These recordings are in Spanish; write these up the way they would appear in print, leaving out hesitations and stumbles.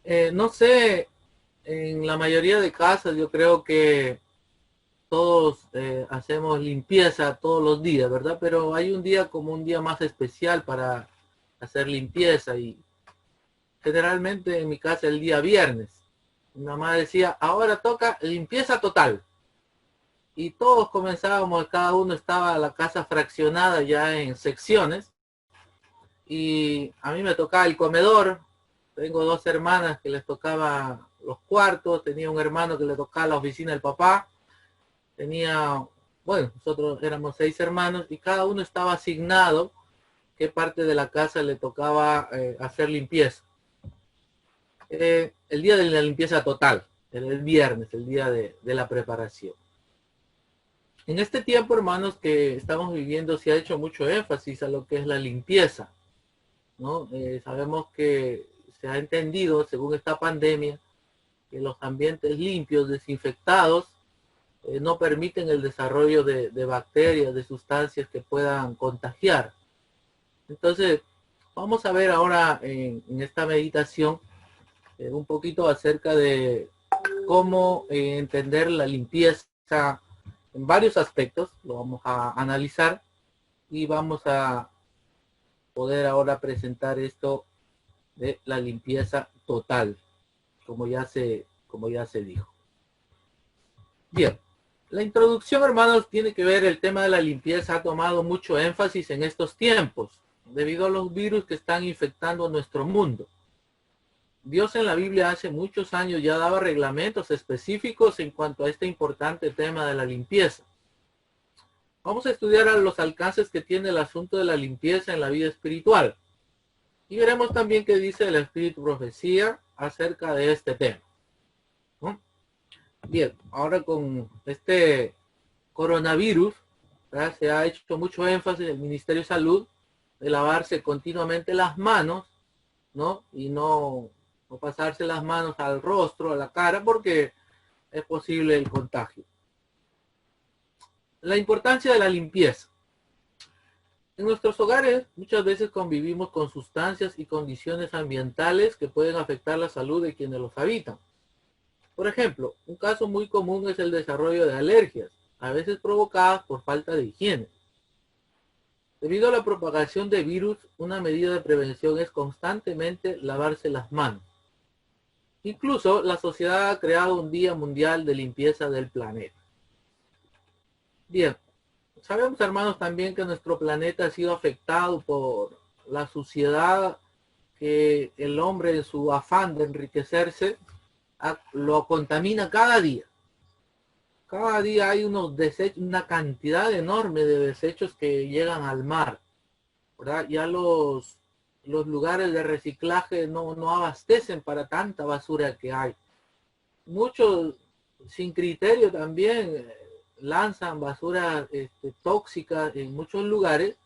No sé, en la mayoría de casas yo creo que todos hacemos limpieza todos los días, ¿verdad? Pero hay un día como un día más especial para hacer limpieza y generalmente en mi casa el día viernes. Mi mamá decía, ahora toca limpieza total. Y todos comenzábamos, cada uno estaba la casa fraccionada ya en secciones y a mí me tocaba el comedor. Tengo dos hermanas que les tocaba los cuartos, tenía un hermano que le tocaba la oficina del papá, tenía, bueno, nosotros éramos 6 hermanos y cada uno estaba asignado qué parte de la casa le tocaba hacer limpieza. El día de la limpieza total, el viernes, el día de la preparación. En este tiempo, hermanos, que estamos viviendo, se ha hecho mucho énfasis a lo que es la limpieza, ¿no? Sabemos que se ha entendido, según esta pandemia, que los ambientes limpios, desinfectados, no permiten el desarrollo de bacterias, de sustancias que puedan contagiar. Entonces, vamos a ver ahora en esta meditación un poquito acerca de cómo entender la limpieza en varios aspectos. Lo vamos a analizar y vamos a poder ahora presentar esto de la limpieza total, como ya se dijo. Bien, la introducción, hermanos, tiene que ver el tema de la limpieza, ha tomado mucho énfasis en estos tiempos, debido a los virus que están infectando nuestro mundo. Dios en la Biblia hace muchos años ya daba reglamentos específicos en cuanto a este importante tema de la limpieza. Vamos a estudiar los alcances que tiene el asunto de la limpieza en la vida espiritual. Y veremos también qué dice el Espíritu Profecía acerca de este tema, ¿no? Bien, ahora con este coronavirus, ¿verdad? Se ha hecho mucho énfasis en el Ministerio de Salud de lavarse continuamente las manos, ¿no? Y no pasarse las manos al rostro, a la cara, porque es posible el contagio. La importancia de la limpieza. En nuestros hogares muchas veces convivimos con sustancias y condiciones ambientales que pueden afectar la salud de quienes los habitan. Por ejemplo, un caso muy común es el desarrollo de alergias, a veces provocadas por falta de higiene. Debido a la propagación de virus, una medida de prevención es constantemente lavarse las manos. Incluso la sociedad ha creado un Día Mundial de Limpieza del Planeta. Bien, sabemos, hermanos, también que nuestro planeta ha sido afectado por la suciedad que el hombre en su afán de enriquecerse lo contamina cada día. Cada día hay unos desechos, una cantidad enorme de desechos que llegan al mar, ¿verdad? Ya los lugares de reciclaje no abastecen para tanta basura que hay. Muchos sin criterio también lanzan basura tóxica en muchos lugares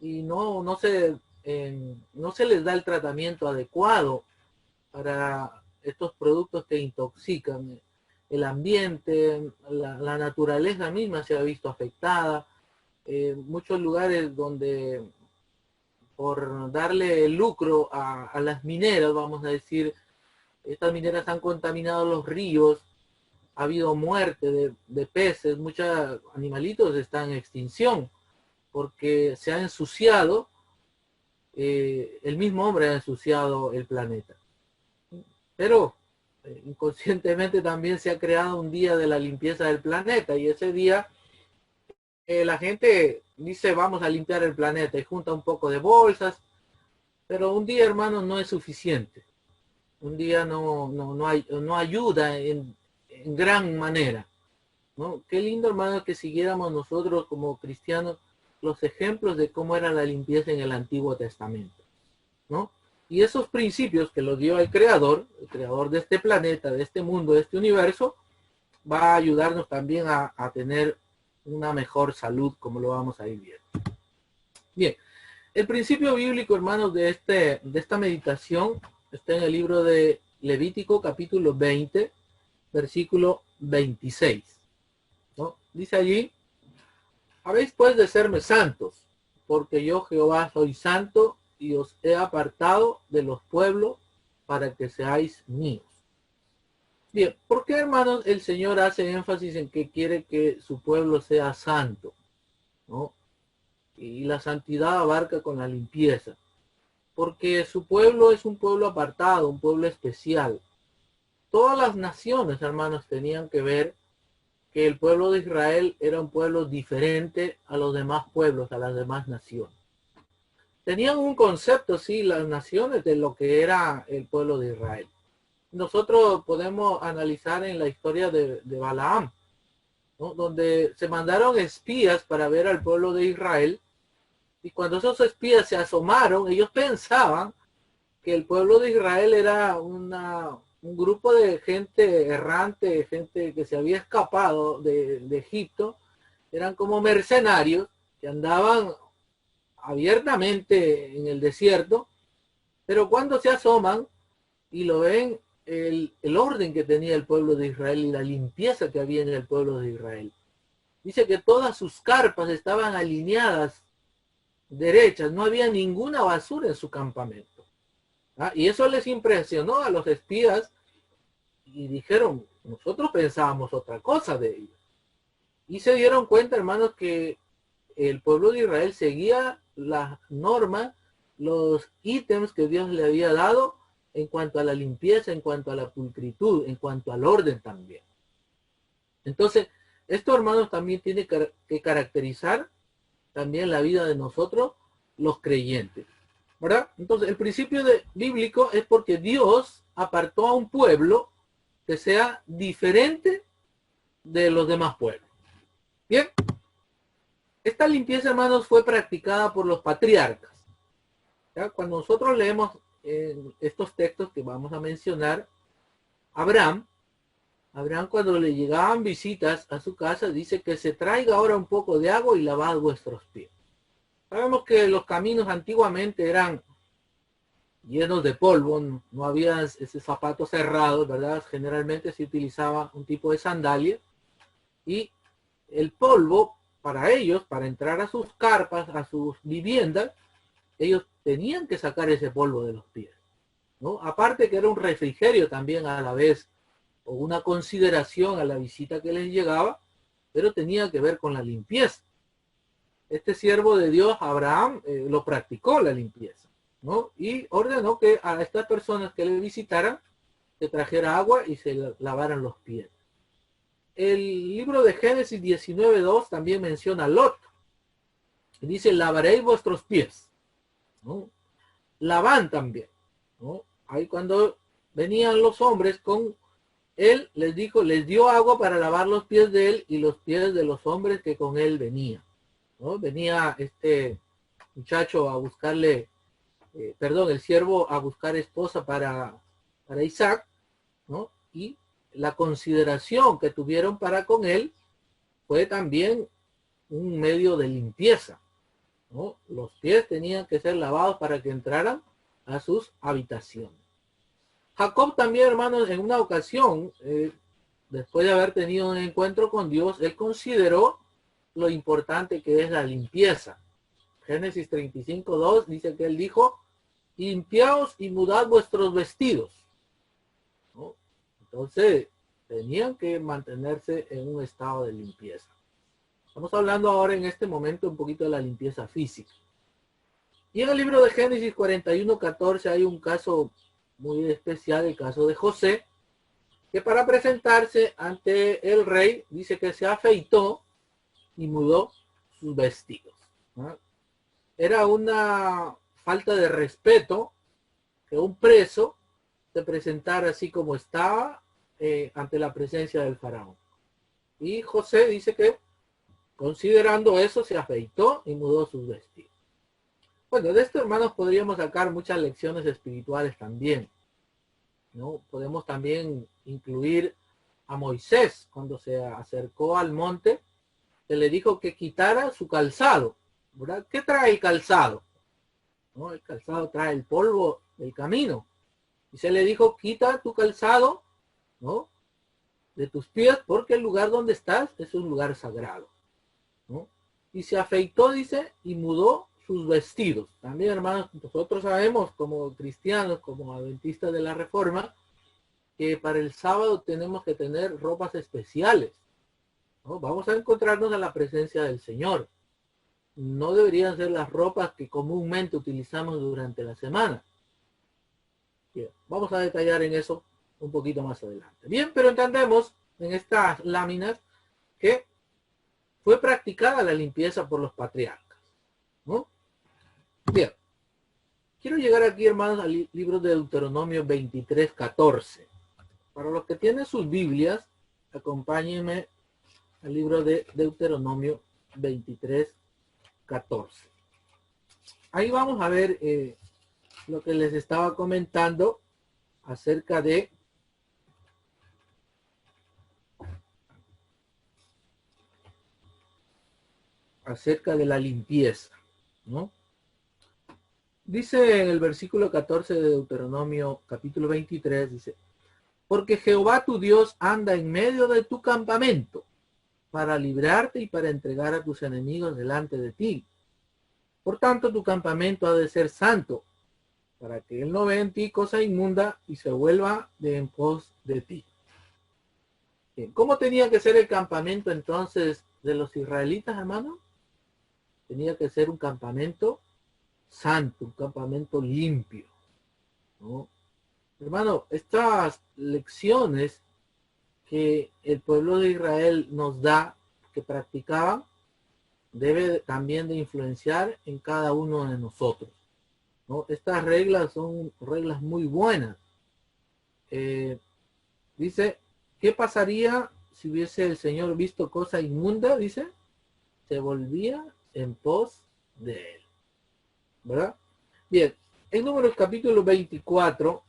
y no se les da el tratamiento adecuado para estos productos que intoxican el ambiente, la naturaleza misma se ha visto afectada. Muchos lugares donde por darle lucro a las mineras, vamos a decir, estas mineras han contaminado los ríos, ha habido muerte de peces, muchos animalitos están en extinción porque se ha ensuciado, el mismo hombre ha ensuciado el planeta. Pero inconscientemente también se ha creado un día de la limpieza del planeta y ese día la gente dice vamos a limpiar el planeta y junta un poco de bolsas, pero un día, hermanos, no es suficiente. Un día no ayuda en gran manera, ¿no? Qué lindo, hermano, que siguiéramos nosotros como cristianos los ejemplos de cómo era la limpieza en el Antiguo Testamento, ¿no? Y esos principios que los dio el creador de este planeta, de este mundo, de este universo, va a ayudarnos también a tener una mejor salud, como lo vamos a ir viendo. Bien, el principio bíblico, hermanos, de esta meditación está en el libro de Levítico, capítulo 20, versículo 26, ¿no? Dice allí, habéis pues de serme santos, porque yo Jehová soy santo y os he apartado de los pueblos para que seáis míos. Bien, ¿por qué, hermanos, el Señor hace énfasis en que quiere que su pueblo sea santo, ¿no? Y la santidad abarca con la limpieza. Porque su pueblo es un pueblo apartado, un pueblo especial. Todas las naciones, hermanos, tenían que ver que el pueblo de Israel era un pueblo diferente a los demás pueblos, a las demás naciones. Tenían un concepto, sí, las naciones de lo que era el pueblo de Israel. Nosotros podemos analizar en la historia de Balaam, ¿no? Donde se mandaron espías para ver al pueblo de Israel, y cuando esos espías se asomaron, ellos pensaban que el pueblo de Israel era un grupo de gente errante, gente que se había escapado de Egipto, eran como mercenarios que andaban abiertamente en el desierto, pero cuando se asoman y lo ven, el orden que tenía el pueblo de Israel y la limpieza que había en el pueblo de Israel. Dice que todas sus carpas estaban alineadas derechas, no había ninguna basura en su campamento. ¿Ah? Y eso les impresionó a los espías y dijeron, nosotros pensábamos otra cosa de ellos. Y se dieron cuenta, hermanos, que el pueblo de Israel seguía las normas, los ítems que Dios le había dado en cuanto a la limpieza, en cuanto a la pulcritud, en cuanto al orden también. Entonces, esto, hermanos, también tiene que caracterizar también la vida de nosotros, los creyentes, ¿verdad? Entonces, el principio bíblico es porque Dios apartó a un pueblo que sea diferente de los demás pueblos. Bien, esta limpieza, hermanos, fue practicada por los patriarcas. ¿Ya? Cuando nosotros leemos estos textos que vamos a mencionar, Abraham, cuando le llegaban visitas a su casa, dice que se traiga ahora un poco de agua y lavad vuestros pies. Sabemos que los caminos antiguamente eran llenos de polvo, no había ese zapato cerrado, ¿verdad? Generalmente se utilizaba un tipo de sandalia y el polvo para ellos, para entrar a sus carpas, a sus viviendas, ellos tenían que sacar ese polvo de los pies, ¿no? Aparte que era un refrigerio también a la vez, o una consideración a la visita que les llegaba, pero tenía que ver con la limpieza. Este siervo de Dios, Abraham, lo practicó la limpieza, ¿no? Y ordenó que a estas personas que le visitaran, se trajera agua y se lavaran los pies. El libro de Génesis 19:2 también menciona a Lot. Y dice, lavaréis vuestros pies, ¿no? Labán también, ¿no? Ahí cuando venían los hombres con él, les dijo, les dio agua para lavar los pies de él y los pies de los hombres que con él venían, ¿no? Venía este muchacho a buscarle, el siervo a buscar esposa para Isaac, ¿no? Y la consideración que tuvieron para con él fue también un medio de limpieza, ¿no? Los pies tenían que ser lavados para que entraran a sus habitaciones. Jacob también, hermanos, en una ocasión, después de haber tenido un encuentro con Dios, él consideró lo importante que es la limpieza. Génesis 35:2 dice que él dijo, limpiaos y mudad vuestros vestidos, ¿no? Entonces, tenían que mantenerse en un estado de limpieza. Estamos hablando ahora en este momento un poquito de la limpieza física. Y en el libro de Génesis 41:14 hay un caso muy especial, el caso de José, que para presentarse ante el rey, dice que se afeitó y mudó sus vestidos, ¿no? Era una falta de respeto que un preso se presentara así como estaba ante la presencia del faraón. Y José dice que, considerando eso, se afeitó y mudó sus vestidos. Bueno, de esto, hermanos, podríamos sacar muchas lecciones espirituales también, ¿no? Podemos también incluir a Moisés cuando se acercó al monte, se le dijo que quitara su calzado, ¿verdad? ¿Qué trae el calzado? ¿No? El calzado trae el polvo del camino. Y se le dijo, quita tu calzado, ¿no? De tus pies, porque el lugar donde estás es un lugar sagrado, ¿no? Y se afeitó, dice, y mudó sus vestidos. También, hermanos, nosotros sabemos como cristianos, como adventistas de la Reforma, que para el sábado tenemos que tener ropas especiales, ¿no? Vamos a encontrarnos en la presencia del Señor. No deberían ser las ropas que comúnmente utilizamos durante la semana. Bien, vamos a detallar en eso un poquito más adelante. Bien, pero entendemos en estas láminas que fue practicada la limpieza por los patriarcas, ¿no? Bien, quiero llegar aquí, hermanos, al libro de Deuteronomio 23:14. Para los que tienen sus Biblias, acompáñenme al libro de Deuteronomio 23:14. Ahí vamos a ver lo que les estaba comentando acerca de la limpieza, ¿no? Dice en el versículo 14 de Deuteronomio capítulo 23, dice: porque Jehová tu Dios anda en medio de tu campamento para librarte y para entregar a tus enemigos delante de ti. Por tanto, tu campamento ha de ser santo, para que él no vea en ti cosa inmunda y se vuelva de en pos de ti. Bien, ¿cómo tenía que ser el campamento entonces de los israelitas, hermano? Tenía que ser un campamento santo, un campamento limpio, ¿no? Hermano, estas lecciones que el pueblo de Israel nos da, que practicaban, debe también de influenciar en cada uno de nosotros, ¿no? Estas reglas son reglas muy buenas. Dice, ¿qué pasaría si hubiese el Señor visto cosa inmunda? Dice, se volvía en pos de él, ¿verdad? Bien, en Números capítulo 24,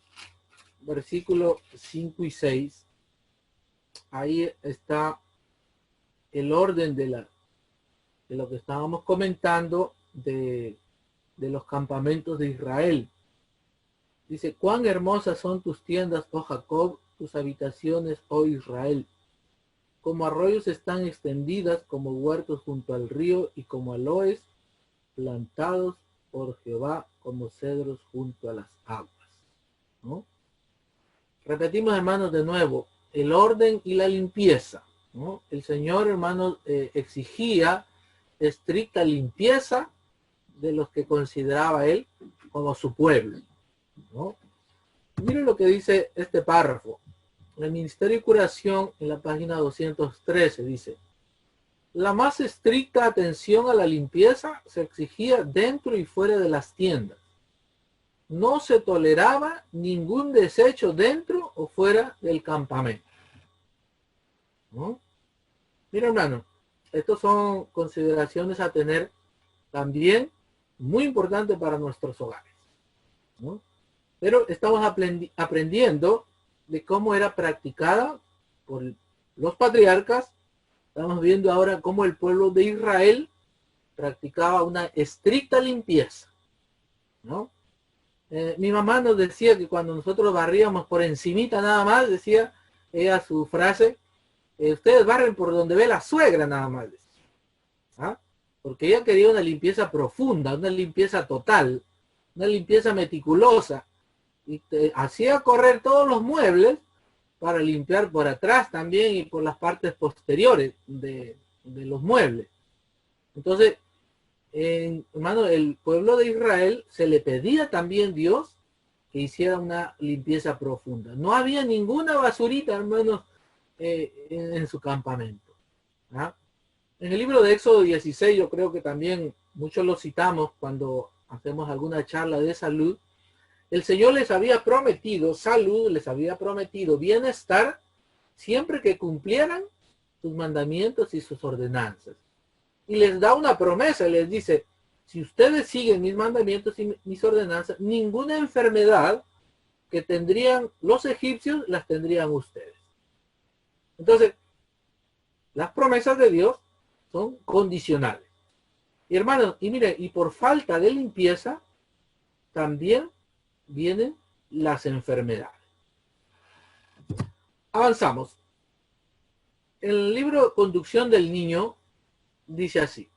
versículos 5 y 6, ahí está el orden de lo que estábamos comentando de los campamentos de Israel. Dice, cuán hermosas son tus tiendas, oh Jacob, tus habitaciones, oh Israel. Como arroyos están extendidas, como huertos junto al río, y como aloes plantados por Jehová, como cedros junto a las aguas, ¿no? Repetimos, hermanos, de nuevo, el orden y la limpieza, ¿no? El Señor, hermanos, exigía estricta limpieza de los que consideraba él como su pueblo, ¿no? Miren lo que dice este párrafo. En el Ministerio de Curación, en la página 213, dice: la más estricta atención a la limpieza se exigía dentro y fuera de las tiendas. No se toleraba ningún desecho dentro o fuera del campamento, ¿no? Mira, hermano, estas son consideraciones a tener también muy importantes para nuestros hogares, ¿no? Pero estamos aprendiendo de cómo era practicada por los patriarcas. Estamos viendo ahora cómo el pueblo de Israel practicaba una estricta limpieza, ¿no? Mi mamá nos decía que cuando nosotros barríamos por encimita nada más, decía ella su frase, ustedes barren por donde ve la suegra nada más, ¿ah? Porque ella quería una limpieza profunda, una limpieza total, una limpieza meticulosa, y hacía correr todos los muebles para limpiar por atrás también y por las partes posteriores de los muebles. Entonces, hermano, el pueblo de Israel se le pedía también a Dios que hiciera una limpieza profunda. No había ninguna basurita, hermanos, en su campamento, ¿ah? En el libro de Éxodo 16, yo creo que también muchos lo citamos cuando hacemos alguna charla de salud. El Señor les había prometido salud, les había prometido bienestar, siempre que cumplieran sus mandamientos y sus ordenanzas. Y les da una promesa, les dice, si ustedes siguen mis mandamientos y mis ordenanzas, ninguna enfermedad que tendrían los egipcios, las tendrían ustedes. Entonces, las promesas de Dios son condicionales. Y hermanos, y mire, y por falta de limpieza, también vienen las enfermedades. Avanzamos. El libro Conducción del Niño dice así: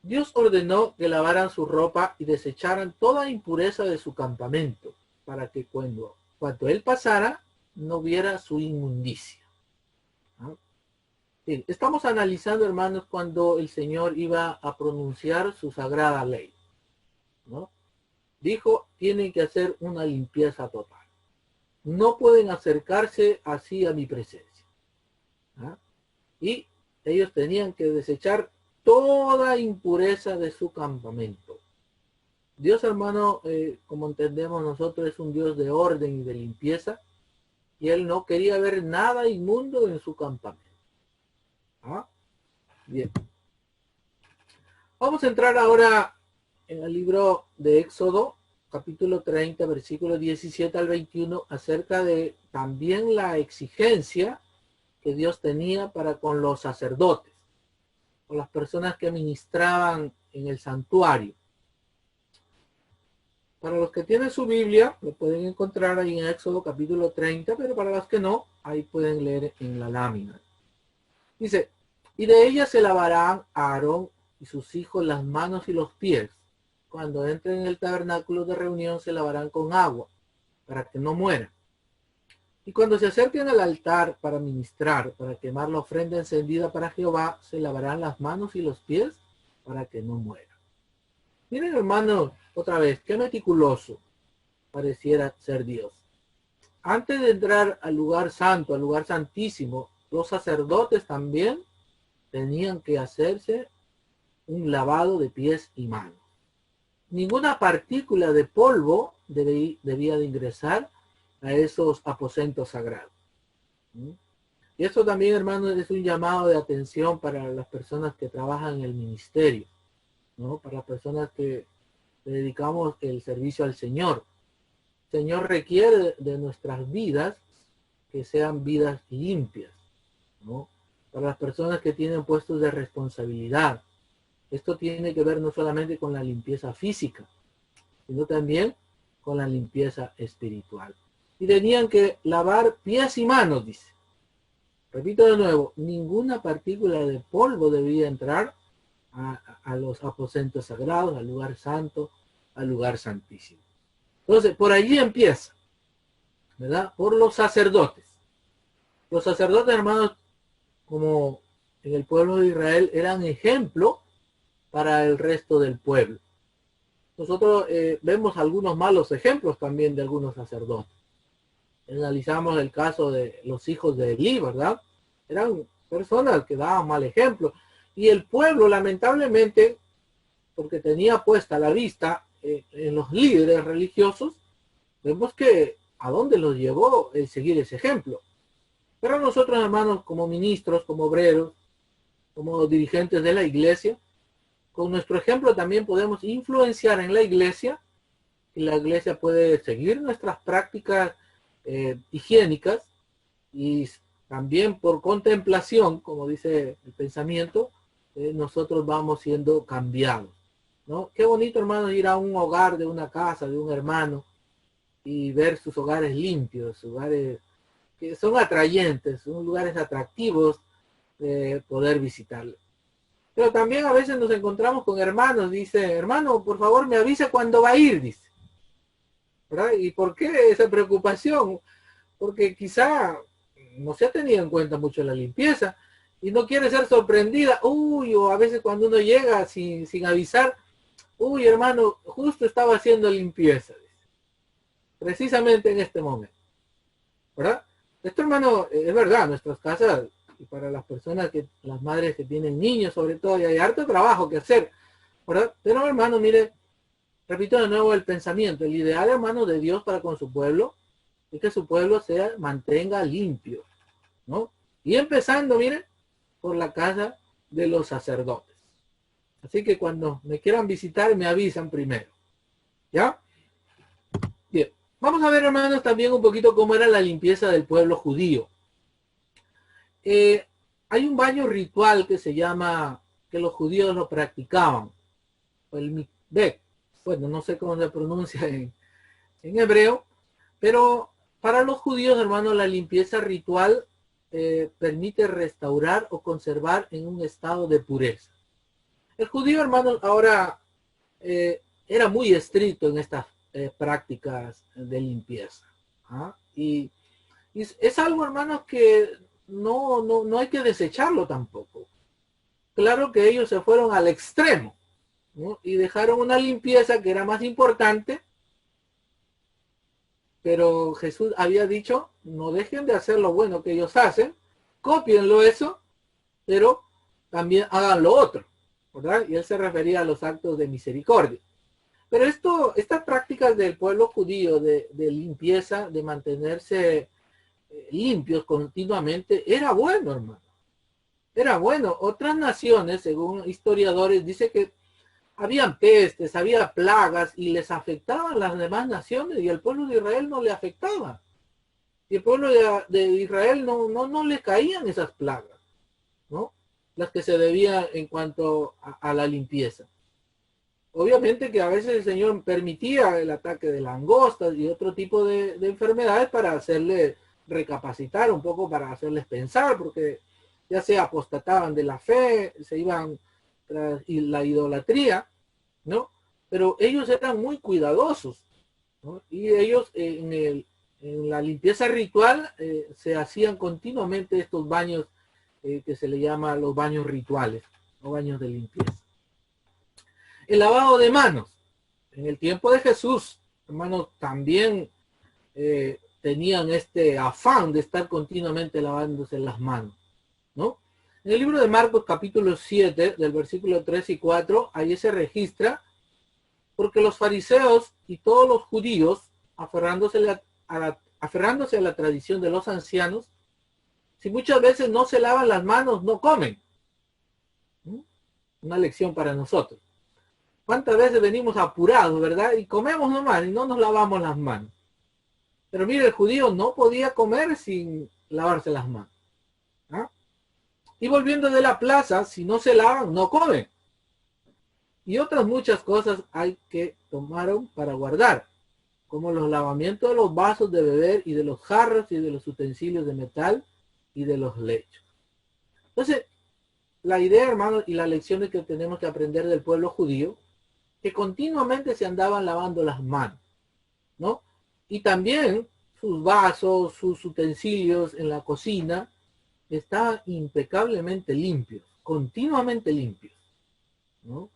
Dios ordenó que lavaran su ropa y desecharan toda impureza de su campamento, para que cuando él pasara, no viera su inmundicia. ¿No? Bien, estamos analizando, hermanos, cuando el Señor iba a pronunciar su sagrada ley, ¿no? Dijo, tienen que hacer una limpieza total. No pueden acercarse así a mi presencia. ¿Ah? Y ellos tenían que desechar toda impureza de su campamento. Dios, hermano, como entendemos nosotros, es un Dios de orden y de limpieza, y Él no quería ver nada inmundo en su campamento. ¿Ah? Bien. Vamos a entrar ahora en el libro de Éxodo, capítulo 30, versículos 17 al 21, acerca de también la exigencia que Dios tenía para con los sacerdotes, con las personas que ministraban en el santuario. Para los que tienen su Biblia, lo pueden encontrar ahí en Éxodo capítulo 30, pero para los que no, ahí pueden leer en la lámina. Dice, y de ella se lavarán a Aarón y sus hijos las manos y los pies. Cuando entren en el tabernáculo de reunión se lavarán con agua, para que no mueran. Y cuando se acerquen al altar para ministrar, para quemar la ofrenda encendida para Jehová, se lavarán las manos y los pies para que no mueran. Miren, hermanos, otra vez, qué meticuloso pareciera ser Dios. Antes de entrar al lugar santo, al lugar santísimo, los sacerdotes también tenían que hacerse un lavado de pies y manos. Ninguna partícula de polvo debía de ingresar a esos aposentos sagrados. Y esto también, hermanos, es un llamado de atención para las personas que trabajan en el ministerio, ¿no? Para las personas que dedicamos el servicio al Señor. El Señor requiere de nuestras vidas que sean vidas limpias, ¿no? Para las personas que tienen puestos de responsabilidad. Esto tiene que ver no solamente con la limpieza física, sino también con la limpieza espiritual. Y tenían que lavar pies y manos, dice. Repito de nuevo, ninguna partícula de polvo debía entrar a los aposentos sagrados, al lugar santo, al lugar santísimo. Entonces, por allí empieza, ¿verdad? Por los sacerdotes. Los sacerdotes, hermanos, como en el pueblo de Israel, eran ejemplo para el resto del pueblo. Nosotros vemos algunos malos ejemplos también de algunos sacerdotes. Analizamos el caso de los hijos de Elí, ¿verdad? Eran personas que daban mal ejemplo. Y el pueblo, lamentablemente, porque tenía puesta la vista en los líderes religiosos, vemos que a dónde los llevó el seguir ese ejemplo. Pero nosotros, hermanos, como ministros, como obreros, como dirigentes de la iglesia, con nuestro ejemplo también podemos influenciar en la iglesia, y la iglesia puede seguir nuestras prácticas higiénicas, y también por contemplación, como dice el pensamiento, nosotros vamos siendo cambiados, ¿no? Qué bonito, hermano, ir a un hogar de una casa, de un hermano, y ver sus hogares limpios, hogares que son atrayentes, son lugares atractivos de poder visitarlos. Pero también a veces nos encontramos con hermanos, dice, hermano, por favor me avisa cuándo va a ir, dice. ¿Verdad? ¿Y por qué esa preocupación? Porque quizá no se ha tenido en cuenta mucho la limpieza y no quiere ser sorprendida. Uy, o a veces cuando uno llega sin avisar, uy, hermano, justo estaba haciendo limpieza, dice. Precisamente en este momento. ¿Verdad? Esto, hermano, es verdad, nuestras casas, y para las personas las madres que tienen niños sobre todo, y hay harto trabajo que hacer, ¿verdad? Pero, hermano, mire, repito de nuevo el pensamiento, el ideal, hermano, de Dios para con su pueblo, es que su pueblo mantenga limpio, ¿no? Y empezando, mire, por la casa de los sacerdotes. Así que cuando me quieran visitar, me avisan primero, ¿ya? Bien. Vamos a ver, hermanos, también un poquito cómo era la limpieza del pueblo judío. Hay un baño ritual que se llama, que los judíos lo practicaban, el mikveh. Bueno, no sé cómo se pronuncia en hebreo, pero para los judíos, hermanos, la limpieza ritual permite restaurar o conservar en un estado de pureza. El judío, hermanos, ahora era muy estricto en estas prácticas de limpieza. ¿Ah? Y es algo, hermanos, que no hay que desecharlo tampoco. Claro que ellos se fueron al extremo, ¿no? Y dejaron una limpieza que era más importante, pero Jesús había dicho, no dejen de hacer lo bueno que ellos hacen, cópienlo eso, pero también hagan lo otro, ¿verdad? Y él se refería a los actos de misericordia. Pero estas prácticas del pueblo judío de limpieza, de mantenerse limpios continuamente, era bueno, hermano. Era bueno. Otras naciones, según historiadores, dice que habían pestes, había plagas y les afectaban las demás naciones y el pueblo de Israel no le afectaba. Y el pueblo de Israel no le caían esas plagas, ¿no? Las que se debían en cuanto a la limpieza. Obviamente que a veces el Señor permitía el ataque de langostas y otro tipo de enfermedades para hacerle recapacitar un poco, para hacerles pensar, porque ya se apostataban de la fe, se iban tras la idolatría, ¿no? Pero ellos eran muy cuidadosos, ¿no? Y ellos en la limpieza ritual se hacían continuamente estos baños que se le llama los baños rituales o baños de limpieza. El lavado de manos. En el tiempo de Jesús, hermanos, también tenían este afán de estar continuamente lavándose las manos, ¿no? En el libro de Marcos capítulo 7, del versículo 3 y 4, ahí se registra, porque los fariseos y todos los judíos, aferrándose a la tradición de los ancianos, si muchas veces no se lavan las manos, no comen. ¿no? Una lección para nosotros. ¿Cuántas veces venimos apurados, verdad? Y comemos nomás y no nos lavamos las manos. Pero mire, el judío no podía comer sin lavarse las manos. ¿Ah? Y volviendo de la plaza, si no se lavan, no comen. Y otras muchas cosas hay que tomaron para guardar, como los lavamientos de los vasos de beber y de los jarros y de los utensilios de metal y de los lechos. Entonces, la idea, hermanos, y las lecciones que tenemos que aprender del pueblo judío, que continuamente se andaban lavando las manos, ¿no? Y también sus vasos, sus utensilios en la cocina estaban impecablemente limpios, continuamente limpios, ¿no?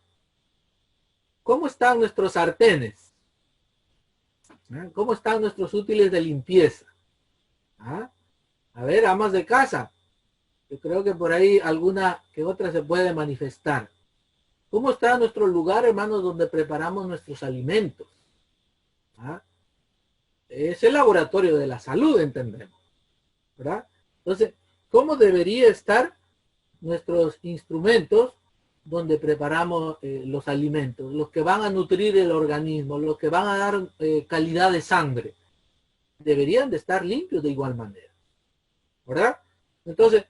¿Cómo están nuestros sartenes? ¿Ah? ¿Cómo están nuestros útiles de limpieza? ¿Ah? A ver, amas de casa, yo creo que por ahí alguna que otra se puede manifestar. ¿Cómo está nuestro lugar, hermanos, donde preparamos nuestros alimentos? ¿Ah? Es el laboratorio de la salud, entendemos, ¿verdad? Entonces, ¿cómo debería estar nuestros instrumentos donde preparamos los alimentos, los que van a nutrir el organismo, los que van a dar calidad de sangre? Deberían de estar limpios de igual manera, ¿verdad? Entonces,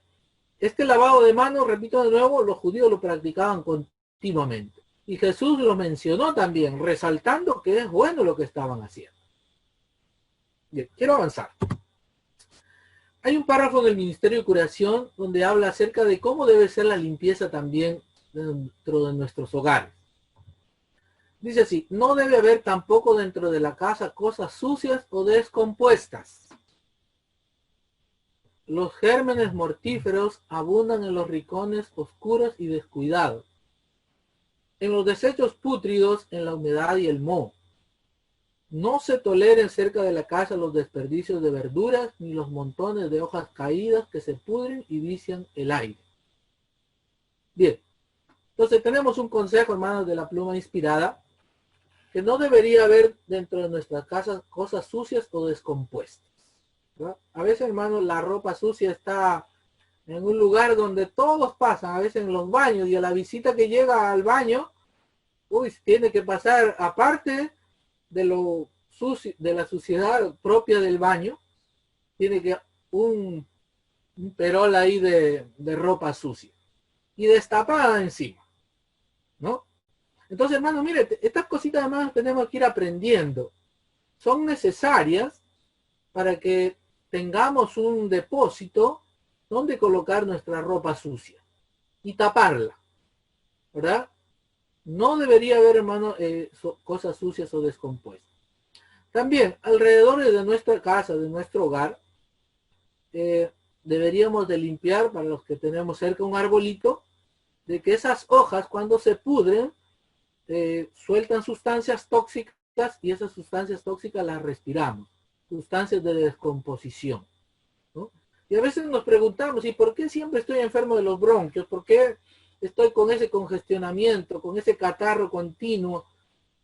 este lavado de manos, repito de nuevo, los judíos lo practicaban continuamente. Y Jesús lo mencionó también, resaltando que es bueno lo que estaban haciendo. Bien, quiero avanzar. Hay un párrafo en el Ministerio de Curación donde habla acerca de cómo debe ser la limpieza también dentro de nuestros hogares. Dice así, no debe haber tampoco dentro de la casa cosas sucias o descompuestas. Los gérmenes mortíferos abundan en los rincones oscuros y descuidados, en los desechos pútridos, en la humedad y el moho. No se toleren cerca de la casa los desperdicios de verduras ni los montones de hojas caídas que se pudren y vician el aire. Bien, entonces tenemos un consejo, hermanos, de la pluma inspirada, que no debería haber dentro de nuestras casas cosas sucias o descompuestas, ¿verdad? A veces, hermanos, la ropa sucia está en un lugar donde todos pasan, a veces en los baños, y a la visita que llega al baño, uy, tiene que pasar aparte de lo sucio, de la suciedad propia del baño, tiene que un perol ahí de ropa sucia y destapada encima, ¿no? Entonces, hermano, mire, estas cositas además tenemos que ir aprendiendo. Son necesarias para que tengamos un depósito donde colocar nuestra ropa sucia y taparla, ¿verdad? No debería haber, hermano, cosas sucias o descompuestas. También, alrededor de nuestra casa, de nuestro hogar, deberíamos de limpiar, para los que tenemos cerca un arbolito, de que esas hojas cuando se pudren, sueltan sustancias tóxicas y esas sustancias tóxicas las respiramos, sustancias de descomposición, ¿no? Y a veces nos preguntamos, ¿y por qué siempre estoy enfermo de los bronquios? ¿Por qué estoy con ese congestionamiento, con ese catarro continuo?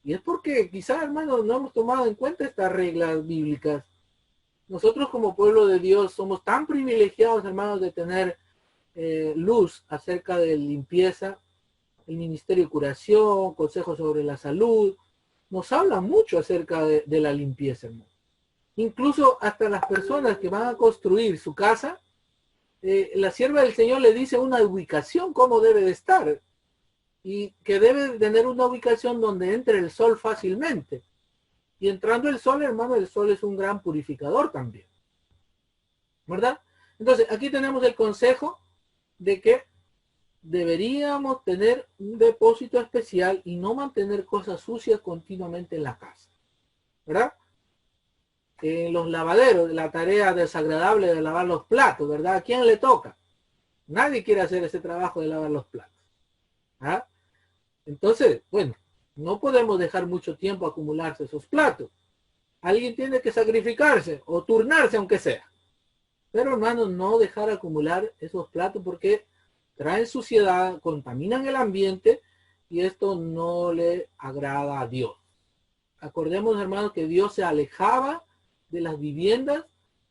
Y es porque quizás, hermanos, no hemos tomado en cuenta estas reglas bíblicas. Nosotros como pueblo de Dios somos tan privilegiados, hermanos, de tener luz acerca de limpieza. El Ministerio de Curación, Consejos sobre la Salud, nos habla mucho acerca de la limpieza, hermano. Incluso hasta las personas que van a construir su casa, la sierva del Señor le dice una ubicación, cómo debe de estar, y que debe tener una ubicación donde entre el sol fácilmente. Y entrando el sol, hermano, el sol es un gran purificador también, ¿verdad? Entonces, aquí tenemos el consejo de que deberíamos tener un depósito especial y no mantener cosas sucias continuamente en la casa, ¿verdad? En los lavaderos, la tarea desagradable de lavar los platos, ¿verdad? ¿A quién le toca? Nadie quiere hacer ese trabajo de lavar los platos. ¿Ah? Entonces, bueno, no podemos dejar mucho tiempo acumularse esos platos. Alguien tiene que sacrificarse o turnarse aunque sea. Pero hermanos, no dejar acumular esos platos porque traen suciedad, contaminan el ambiente y esto no le agrada a Dios. Acordemos, hermanos, que Dios se alejaba de las viviendas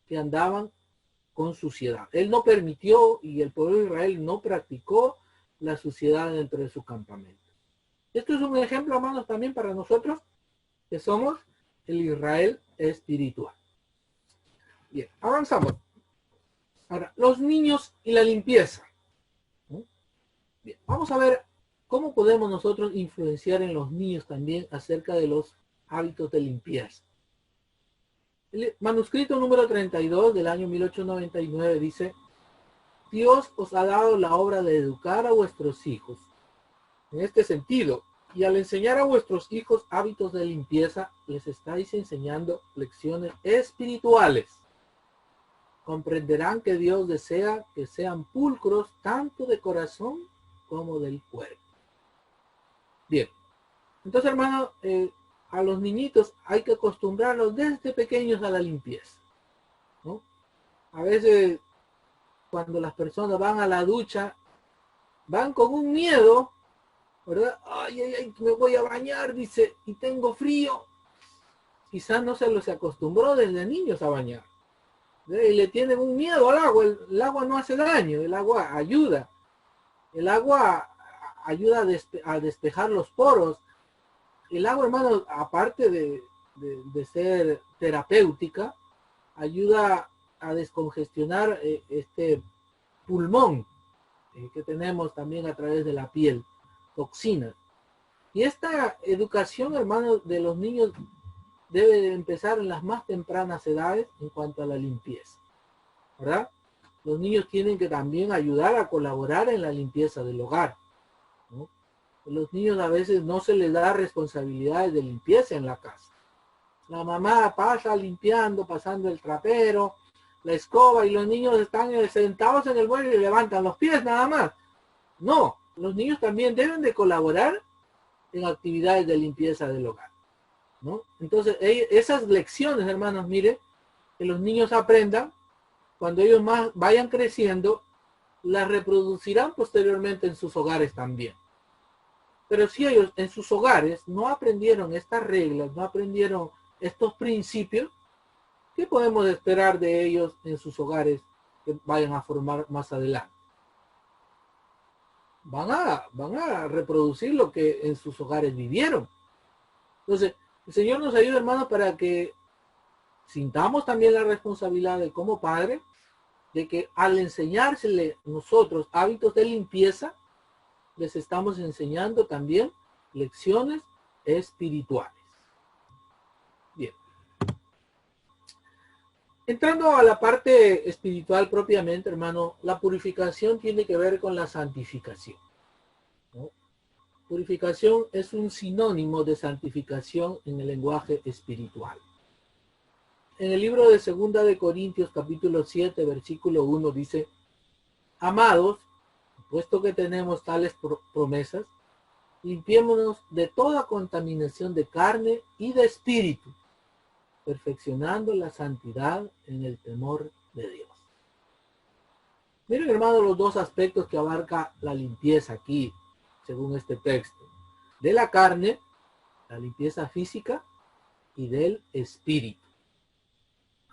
que andaban con suciedad. Él no permitió y el pueblo de Israel no practicó la suciedad dentro de su campamento. Esto es un ejemplo, hermanos, también para nosotros que somos el Israel espiritual. Bien, avanzamos. Ahora, los niños y la limpieza. Bien, vamos a ver cómo podemos nosotros influenciar en los niños también acerca de los hábitos de limpieza. El manuscrito número 32 del año 1899 dice: Dios os ha dado la obra de educar a vuestros hijos. En este sentido, y al enseñar a vuestros hijos hábitos de limpieza, les estáis enseñando lecciones espirituales. Comprenderán que Dios desea que sean pulcros tanto de corazón como del cuerpo. Bien, entonces, hermano, a los niñitos hay que acostumbrarlos desde pequeños a la limpieza, ¿no? A veces cuando las personas van a la ducha, van con un miedo, ¿verdad? Ay, ay, ay, me voy a bañar, dice, y tengo frío. Quizás no se los acostumbró desde niños a bañar, ¿verdad? Y le tienen un miedo al agua. El agua no hace daño, el agua ayuda. El agua ayuda a despejar los poros. El agua, hermano, aparte de ser terapéutica, ayuda a descongestionar este pulmón que tenemos también a través de la piel, toxinas. Y esta educación, hermano, de los niños debe de empezar en las más tempranas edades en cuanto a la limpieza, ¿verdad? Los niños tienen que también ayudar a colaborar en la limpieza del hogar, ¿no? Los niños a veces no se les da responsabilidades de limpieza en la casa. La mamá pasa limpiando, pasando el trapero, la escoba, y los niños están sentados en el mueble y levantan los pies nada más. No, los niños también deben de colaborar en actividades de limpieza del hogar, ¿no? Entonces, esas lecciones, hermanos, mire, que los niños aprendan, cuando ellos más vayan creciendo, las reproducirán posteriormente en sus hogares también. Pero si ellos en sus hogares no aprendieron estas reglas, no aprendieron estos principios, ¿qué podemos esperar de ellos en sus hogares que vayan a formar más adelante? Van a reproducir lo que en sus hogares vivieron. Entonces, el Señor nos ayuda, hermanos, para que sintamos también la responsabilidad de como padre, de que al enseñársele nosotros hábitos de limpieza, les estamos enseñando también lecciones espirituales. Bien. Entrando a la parte espiritual propiamente, hermano, la purificación tiene que ver con la santificación, ¿no? Purificación es un sinónimo de santificación en el lenguaje espiritual. En el libro de Segunda de Corintios, capítulo 7, versículo 1, dice: Amados, puesto que tenemos tales promesas, limpiémonos de toda contaminación de carne y de espíritu, perfeccionando la santidad en el temor de Dios. Miren, hermanos, los dos aspectos que abarca la limpieza aquí, según este texto. De la carne, la limpieza física, y del espíritu.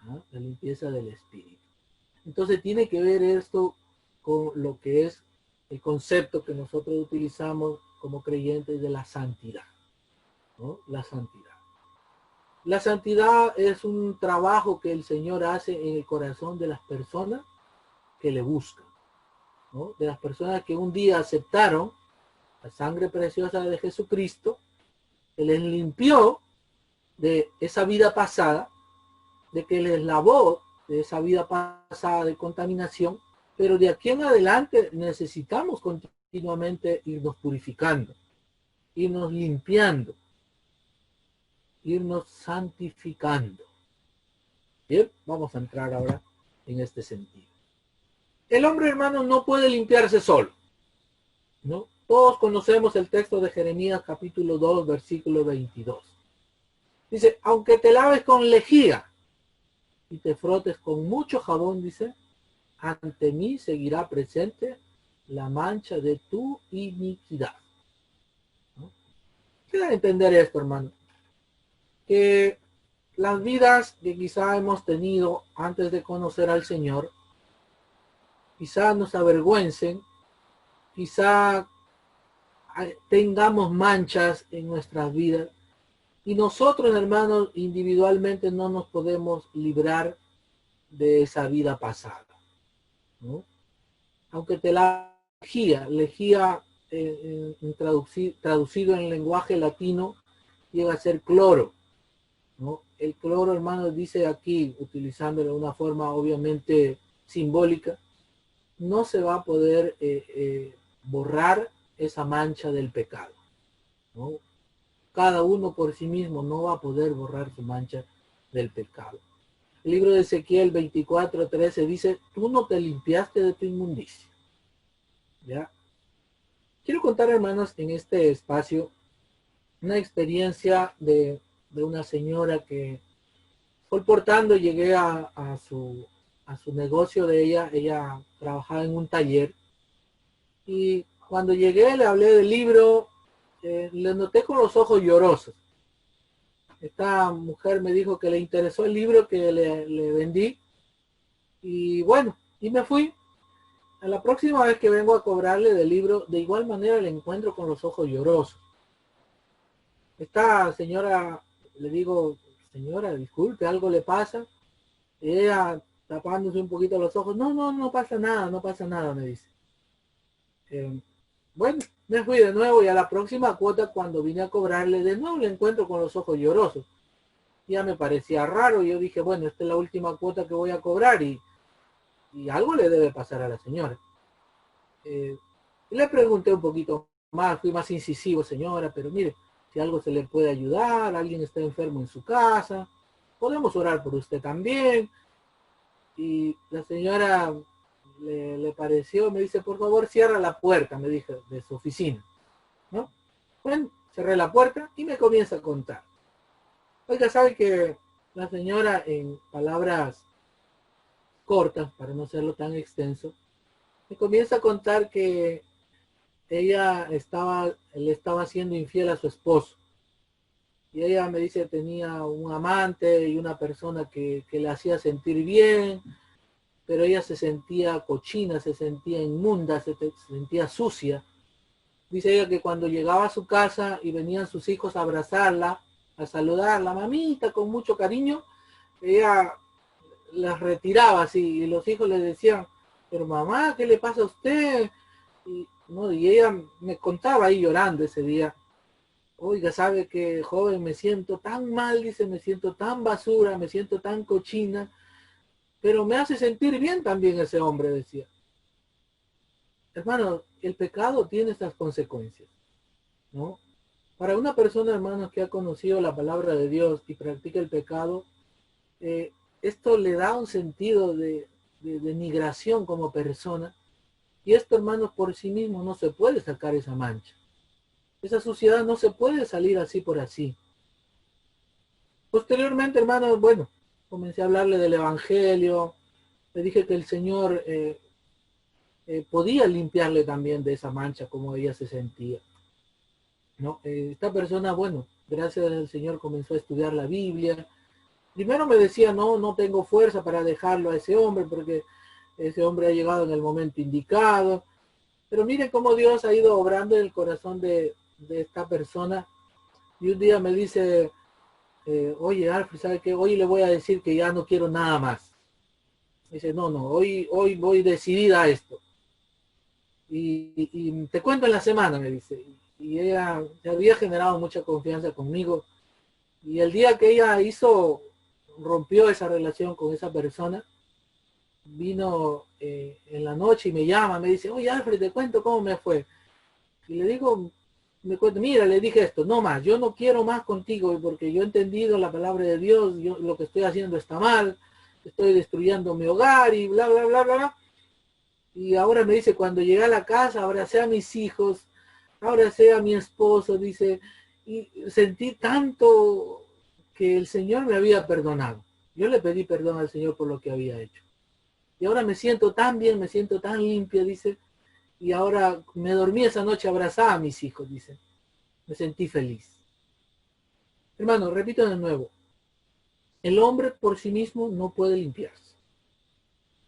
¿No? La limpieza del espíritu. Entonces tiene que ver esto con lo que es el concepto que nosotros utilizamos como creyentes de la santidad. ¿No? La santidad. La santidad es un trabajo que el Señor hace en el corazón de las personas que le buscan, ¿no? De las personas que un día aceptaron la sangre preciosa de Jesucristo, que les limpió de esa vida pasada, de que les lavó de esa vida pasada de contaminación, pero de aquí en adelante necesitamos continuamente irnos purificando, irnos limpiando, irnos santificando. Bien, vamos a entrar ahora en este sentido. El hombre, hermano, no puede limpiarse solo, ¿no? Todos conocemos el texto de Jeremías capítulo 2, versículo 22. Dice: aunque te laves con lejía y te frotes con mucho jabón, dice, ante mí seguirá presente la mancha de tu iniquidad. ¿No? ¿Qué da a entender esto, hermano? Que las vidas que quizá hemos tenido antes de conocer al Señor, quizá nos avergüencen, quizá tengamos manchas en nuestras vidas, y nosotros, hermanos, individualmente no nos podemos librar de esa vida pasada, ¿no? Aunque te la lejía traducido en el lenguaje latino, llega a ser cloro, ¿no? El cloro, hermano, dice aquí, utilizándolo de una forma obviamente simbólica, no se va a poder borrar esa mancha del pecado, ¿no? Cada uno por sí mismo no va a poder borrar su mancha del pecado. El libro de Ezequiel 24:13 dice: tú no te limpiaste de tu inmundicia. ¿Ya? Quiero contar, hermanos, en este espacio una experiencia de una señora que colportando llegué a su negocio de ella. Ella trabajaba en un taller, y cuando llegué le hablé del libro, le noté con los ojos llorosos. Esta mujer me dijo que le interesó el libro que le vendí, y bueno, y me fui. A la próxima vez que vengo a cobrarle del libro, de igual manera le encuentro con los ojos llorosos. Esta señora, le digo: señora, disculpe, algo le pasa. Y ella, tapándose un poquito los ojos: no, no, no pasa nada, no pasa nada, me dice. Bueno, me fui de nuevo, y a la próxima cuota, cuando vine a cobrarle, de nuevo le encuentro con los ojos llorosos. Ya me parecía raro, y yo dije: bueno, esta es la última cuota que voy a cobrar, y algo le debe pasar a la señora. Le pregunté un poquito más, fui más incisivo: señora, pero mire, si algo se le puede ayudar, alguien está enfermo en su casa, podemos orar por usted también. Y la señora le pareció, me dice: por favor, cierra la puerta, me dijo, de su oficina, ¿no? Bueno, cerré la puerta y me comienza a contar. Oiga, sabe que la señora, en palabras cortas, para no hacerlo tan extenso, me comienza a contar que ella le estaba siendo infiel a su esposo. Y ella me dice que tenía un amante y una persona que le hacía sentir bien, pero ella se sentía cochina, se sentía inmunda, se sentía sucia. Dice ella que cuando llegaba a su casa y venían sus hijos a abrazarla, a saludarla: mamita, con mucho cariño, ella las retiraba así, y los hijos le decían: pero mamá, ¿qué le pasa a usted? Y, no, y ella me contaba ahí llorando ese día: oiga, sabe que, joven, me siento tan mal, dice, me siento tan basura, me siento tan cochina, pero me hace sentir bien también ese hombre, decía. Hermano, el pecado tiene estas consecuencias. ¿no? Para una persona, hermanos, que ha conocido la palabra de Dios y practica el pecado, esto le da un sentido de denigración como persona. Y esto, hermanos, por sí mismo no se puede sacar esa mancha. Esa suciedad no se puede salir así por así. Posteriormente, hermanos, bueno, comencé a hablarle del Evangelio. Le dije que el Señor podía limpiarle también de esa mancha como ella se sentía, ¿no? Esta persona, bueno, gracias al Señor comenzó a estudiar la Biblia. Primero me decía, no, no tengo fuerza para dejarlo a ese hombre porque ese hombre ha llegado en el momento indicado. Pero miren cómo Dios ha ido obrando en el corazón de esta persona. Y un día me dice, oye, Alfred, ¿sabe qué? Hoy le voy a decir que ya no quiero nada más. Dice, no, no, hoy voy decidida a esto. Y te cuento en la semana, me dice. Y ella se había generado mucha confianza conmigo. Y el día que ella rompió esa relación con esa persona, vino en la noche y me llama, me dice, oye Alfred, te cuento cómo me fue. Y le digo, me cuento, mira, le dije esto, no más, yo no quiero más contigo porque yo he entendido la palabra de Dios, yo lo que estoy haciendo está mal, estoy destruyendo mi hogar y bla, bla, bla, bla, bla. Y ahora me dice, cuando llegué a la casa, abracé a mis hijos, abracé a mi esposo, dice, y sentí tanto que el Señor me había perdonado. Yo le pedí perdón al Señor por lo que había hecho. Y ahora me siento tan bien, me siento tan limpia, dice, y ahora me dormí esa noche abrazada a mis hijos, dice. Me sentí feliz. Hermano, repito de nuevo, el hombre por sí mismo no puede limpiarse,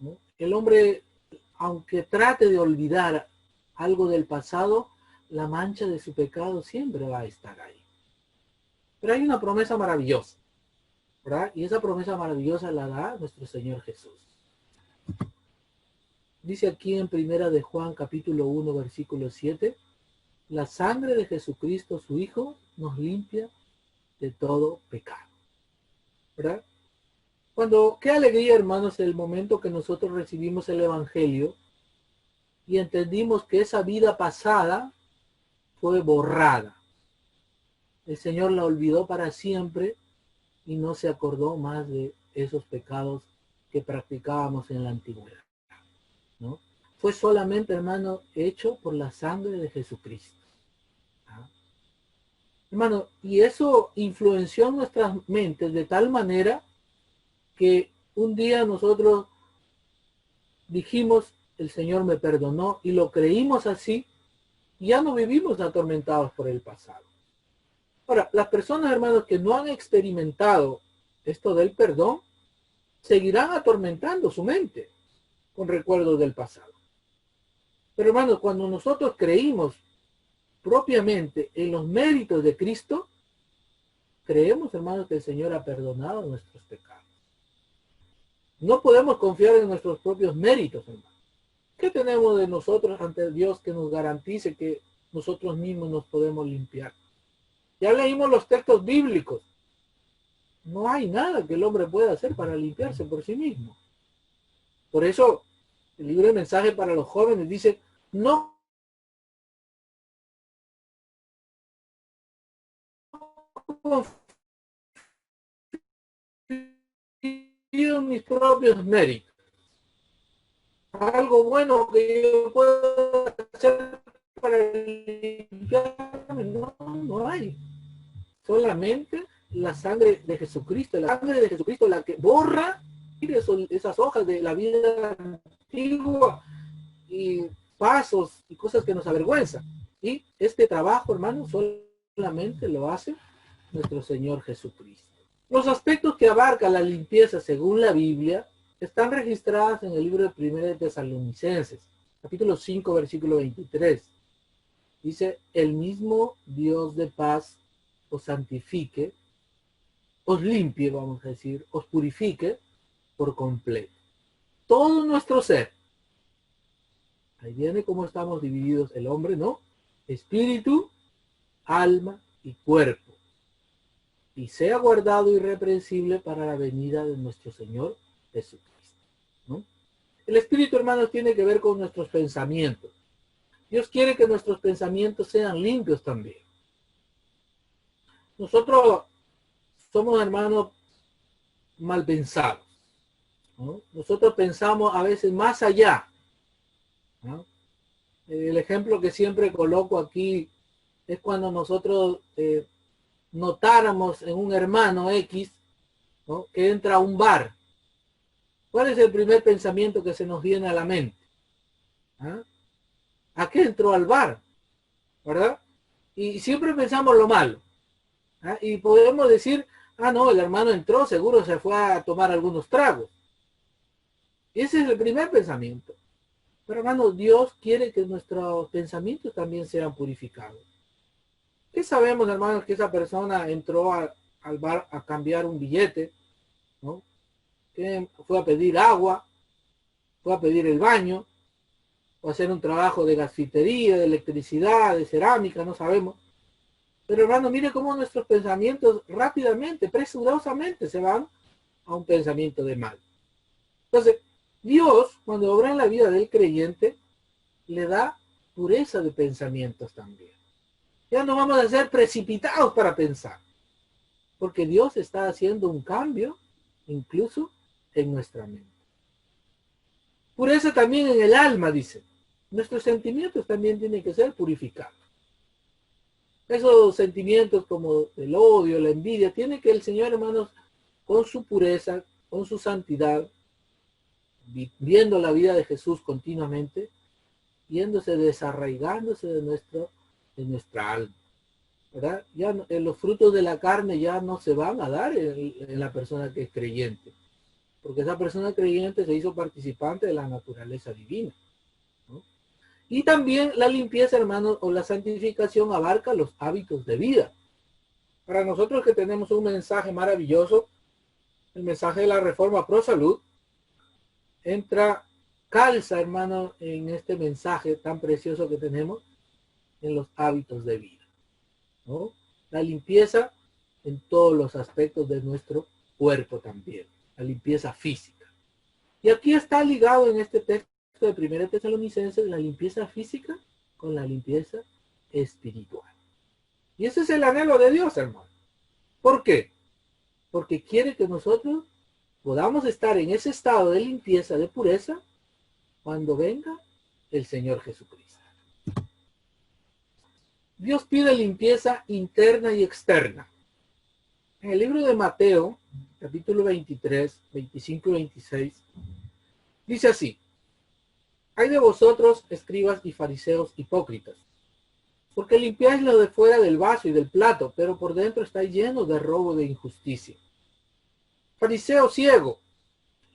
¿no? El hombre, aunque trate de olvidar algo del pasado, la mancha de su pecado siempre va a estar ahí. Pero hay una promesa maravillosa, ¿verdad? Y esa promesa maravillosa la da nuestro Señor Jesús. Dice aquí en Primera de Juan capítulo 1 versículo 7, la sangre de Jesucristo su Hijo nos limpia de todo pecado, ¿verdad? Qué alegría, hermanos, el momento que nosotros recibimos el Evangelio y entendimos que esa vida pasada fue borrada. El Señor la olvidó para siempre y no se acordó más de esos pecados que practicábamos en la antigüedad, ¿no? Fue solamente, hermano, hecho por la sangre de Jesucristo. ¿Ah? Hermano, y eso influenció nuestras mentes de tal manera que un día nosotros dijimos, el Señor me perdonó y lo creímos así, y ya no vivimos atormentados por el pasado. Ahora, las personas, hermanos, que no han experimentado esto del perdón, seguirán atormentando su mente con recuerdos del pasado. Pero, hermanos, cuando nosotros creímos propiamente en los méritos de Cristo, creemos, hermanos, que el Señor ha perdonado nuestros pecados. No podemos confiar en nuestros propios méritos, hermanos. ¿Qué tenemos de nosotros ante Dios que nos garantice que nosotros mismos nos podemos limpiar? Ya leímos los textos bíblicos. No hay nada que el hombre pueda hacer para limpiarse por sí mismo. Por eso, el libro de mensaje para los jóvenes dice, no confío en mis propios méritos. Algo bueno que yo pueda hacer para limpiarme, no, no hay. Solamente la sangre de Jesucristo, la sangre de Jesucristo la que borra esas hojas de la vida antigua y pasos y cosas que nos avergüenzan. Y este trabajo, hermano, solamente lo hace nuestro Señor Jesucristo. Los aspectos que abarca la limpieza según la Biblia están registrados en el libro de 1 de Tesalonicenses, capítulo 5, versículo 23. Dice, el mismo Dios de paz os santifique, os limpie, vamos a decir, os purifique por completo. Todo nuestro ser. Ahí viene cómo estamos divididos el hombre, ¿no? Espíritu, alma y cuerpo. Y sea guardado irreprensible para la venida de nuestro Señor Jesucristo, ¿no? El espíritu, hermanos, tiene que ver con nuestros pensamientos. Dios quiere que nuestros pensamientos sean limpios también. nosotros somos, hermanos, mal pensados, ¿no? Nosotros pensamos a veces más allá, ¿no? El ejemplo que siempre coloco aquí es cuando nosotros notáramos en un hermano X, ¿no?, que entra a un bar. ¿Cuál es el primer pensamiento que se nos viene a la mente? ¿Ah? ¿A qué entró al bar? ¿Verdad? Y siempre pensamos lo malo. ¿Ah? Y podemos decir, ah, no, el hermano entró, seguro se fue a tomar algunos tragos. Ese es el primer pensamiento. Pero, hermano, Dios quiere que nuestros pensamientos también sean purificados. ¿Qué sabemos, hermanos? Que esa persona entró al bar a cambiar un billete, ¿no? Que fue a pedir agua, fue a pedir el baño, o a hacer un trabajo de gasfitería, de electricidad, de cerámica, no sabemos. Pero, hermano, mire cómo nuestros pensamientos rápidamente, presurosamente se van a un pensamiento de mal. Entonces, Dios, cuando obra en la vida del creyente, le da pureza de pensamientos también. Ya no vamos a ser precipitados para pensar, porque Dios está haciendo un cambio incluso en nuestra mente. Pureza también en el alma, dice. Nuestros sentimientos también tienen que ser purificados. Esos sentimientos como el odio, la envidia, tiene que el Señor, hermanos, con su pureza, con su santidad, viviendo la vida de Jesús continuamente, yéndose, desarraigándose de nuestra alma, ¿verdad? Ya los frutos de la carne ya no se van a dar en la persona que es creyente, porque esa persona creyente se hizo participante de la naturaleza divina, ¿no? Y también la limpieza, hermanos, o la santificación abarca los hábitos de vida. Para nosotros que tenemos un mensaje maravilloso, el mensaje de la Reforma Pro Salud, calza, hermano, en este mensaje tan precioso que tenemos en los hábitos de vida, ¿no? La limpieza en todos los aspectos de nuestro cuerpo también, la limpieza física. Y aquí está ligado en este texto de 1 Tesalonicenses la limpieza física con la limpieza espiritual. Y ese es el anhelo de Dios, hermano. ¿Por qué? Porque quiere que nosotros podamos estar en ese estado de limpieza, de pureza, cuando venga el Señor Jesucristo. Dios pide limpieza interna y externa. En el libro de Mateo, capítulo 23, 25 y 26, dice así: hay de vosotros, escribas y fariseos hipócritas, porque limpiáis lo de fuera del vaso y del plato, pero por dentro estáis llenos de robo, de injusticia. Fariseo ciego,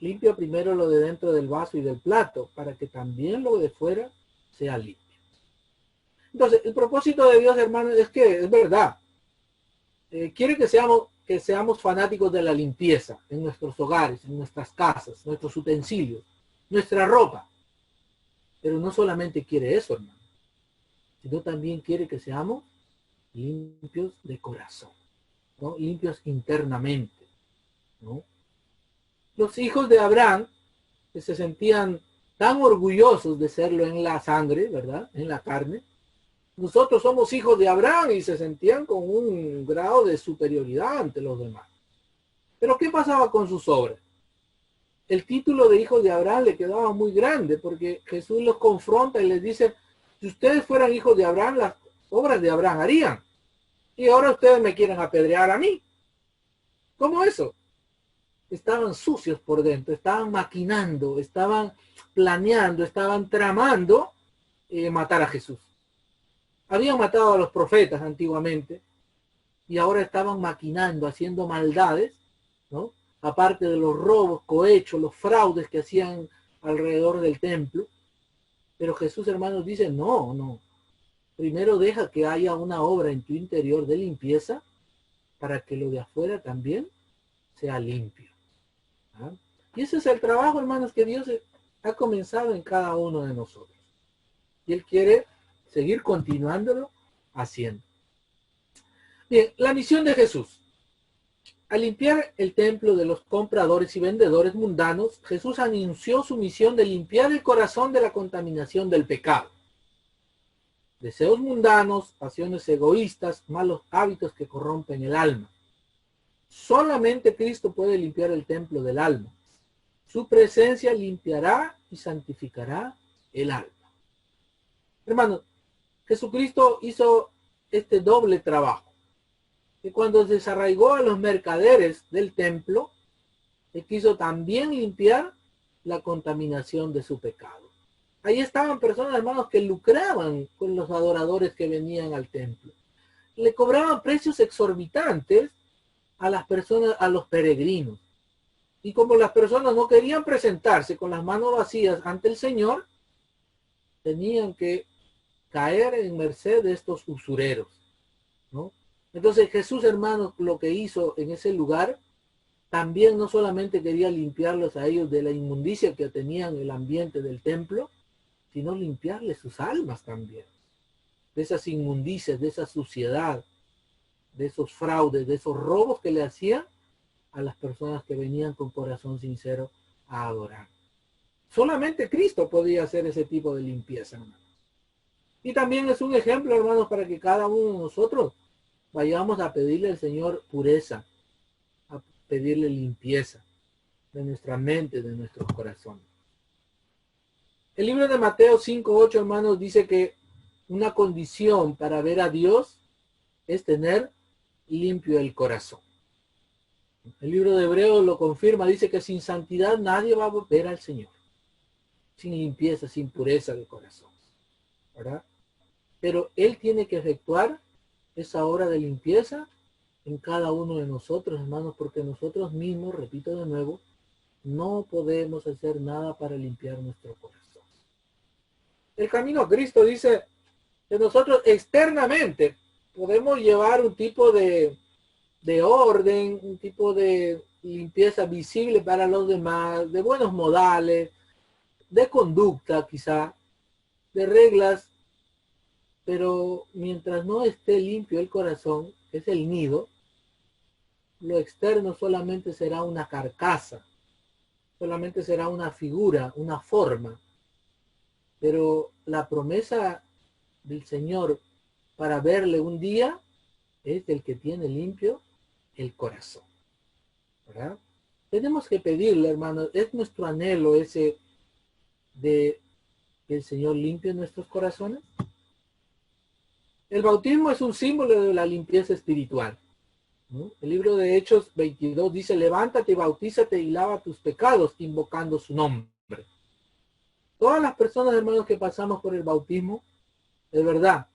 limpia primero lo de dentro del vaso y del plato, para que también lo de fuera sea limpio. Entonces, el propósito de Dios, hermanos, es que, es verdad, quiere que seamos fanáticos de la limpieza en nuestros hogares, en nuestras casas, nuestros utensilios, nuestra ropa. Pero no solamente quiere eso, hermano, sino también quiere que seamos limpios de corazón, ¿no? Limpios internamente, ¿no? Los hijos de Abraham, que se sentían tan orgullosos de serlo en la sangre, ¿verdad? En la carne. Nosotros somos hijos de Abraham, y se sentían con un grado de superioridad ante los demás. Pero ¿qué pasaba con sus obras? El título de hijos de Abraham le quedaba muy grande, porque Jesús los confronta y les dice: si ustedes fueran hijos de Abraham, las obras de Abraham harían. Y ahora ustedes me quieren apedrear a mí. ¿Cómo eso? Estaban sucios por dentro, estaban maquinando, estaban planeando, estaban tramando matar a Jesús. Habían matado a los profetas antiguamente y ahora estaban maquinando, haciendo maldades, ¿no? Aparte de los robos, cohechos, los fraudes que hacían alrededor del templo. Pero Jesús, hermanos, dice: no. Primero deja que haya una obra en tu interior de limpieza para que lo de afuera también sea limpio. ¿Ah? Y ese es el trabajo, hermanos, que Dios ha comenzado en cada uno de nosotros. Y Él quiere seguir continuándolo haciendo. Bien, la misión de Jesús. Al limpiar el templo de los compradores y vendedores mundanos, Jesús anunció su misión de limpiar el corazón de la contaminación del pecado. deseos mundanos, pasiones egoístas, malos hábitos que corrompen el alma. Solamente Cristo puede limpiar el templo del alma. Su presencia limpiará y santificará el alma. Hermanos, Jesucristo hizo este doble trabajo. Que cuando desarraigó a los mercaderes del templo, Él quiso también limpiar la contaminación de su pecado. Ahí estaban personas, hermanos, que lucraban con los adoradores que venían al templo. Le cobraban precios exorbitantes a las personas, a los peregrinos. Y como las personas no querían presentarse con las manos vacías ante el Señor, tenían que caer en merced de estos usureros, ¿no? Entonces Jesús, hermanos, lo que hizo en ese lugar, también no solamente quería limpiarlos a ellos de la inmundicia que tenían en el ambiente del templo, sino limpiarles sus almas también, de esas inmundicias, de esa suciedad, de esos fraudes, de esos robos que le hacían a las personas que venían con corazón sincero a adorar. Solamente Cristo podía hacer ese tipo de limpieza, hermanos. Y también es un ejemplo, hermanos, para que cada uno de nosotros vayamos a pedirle al Señor pureza, a pedirle limpieza de nuestra mente, de nuestros corazones. El libro de Mateo 5:8, hermanos, dice que una condición para ver a Dios es tener limpio el corazón. El libro de Hebreos lo confirma, dice que sin santidad nadie va a ver al Señor. Sin limpieza, sin pureza de corazón, ¿verdad? Pero Él tiene que efectuar esa obra de limpieza en cada uno de nosotros, hermanos, porque nosotros mismos, repito de nuevo, no podemos hacer nada para limpiar nuestro corazón. El camino a Cristo dice que nosotros externamente podemos llevar un tipo de orden, un tipo de limpieza visible para los demás, de buenos modales, de conducta quizá, de reglas, pero mientras no esté limpio el corazón, que es el nido, lo externo solamente será una carcasa, solamente será una figura, una forma. Pero la promesa del Señor para verle un día es el que tiene limpio el corazón, ¿verdad? Tenemos que pedirle, hermanos, es nuestro anhelo ese de que el Señor limpie nuestros corazones. El bautismo es un símbolo de la limpieza espiritual, ¿no? El libro de Hechos 22 dice, levántate, bautízate y lava tus pecados, invocando su nombre. Todas las personas, hermanos, que pasamos por el bautismo, de verdad,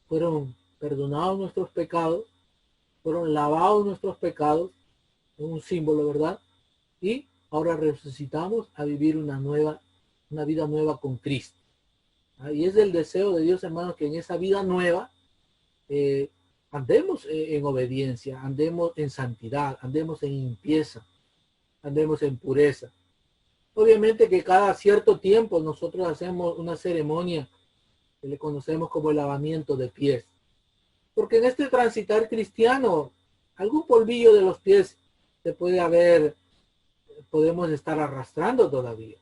fueron perdonados nuestros pecados, fueron lavados nuestros pecados, es un símbolo, ¿verdad? Y ahora resucitamos a vivir una vida nueva con Cristo. Y es el deseo de Dios, hermanos, que en esa vida nueva andemos en obediencia, andemos en santidad, andemos en limpieza, andemos en pureza. Obviamente que cada cierto tiempo nosotros hacemos una ceremonia que le conocemos como el lavamiento de pies. Porque en este transitar cristiano, algún polvillo de los pies se puede haber, podemos estar arrastrando todavía.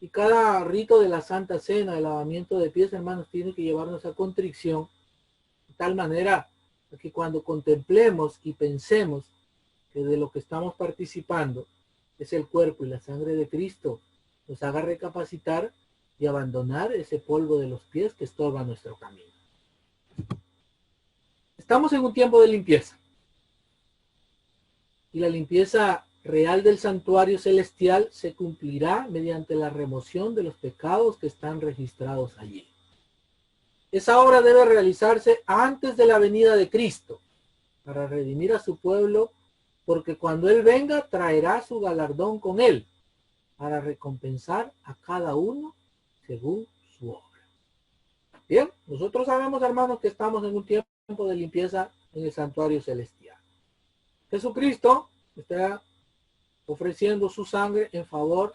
Y cada rito de la Santa Cena, el lavamiento de pies, hermanos, tiene que llevarnos a contrición, de tal manera que cuando contemplemos y pensemos que de lo que estamos participando es el cuerpo y la sangre de Cristo, nos haga recapacitar y abandonar ese polvo de los pies que estorba nuestro camino. Estamos en un tiempo de limpieza. Y la limpieza real del santuario celestial se cumplirá mediante la remoción de los pecados que están registrados allí. Esa obra debe realizarse antes de la venida de Cristo para redimir a su pueblo, porque cuando Él venga traerá su galardón con Él para recompensar a cada uno según su obra. Bien, nosotros sabemos, hermanos, que estamos en un tiempo de limpieza en el santuario celestial. Jesucristo está ofreciendo su sangre en favor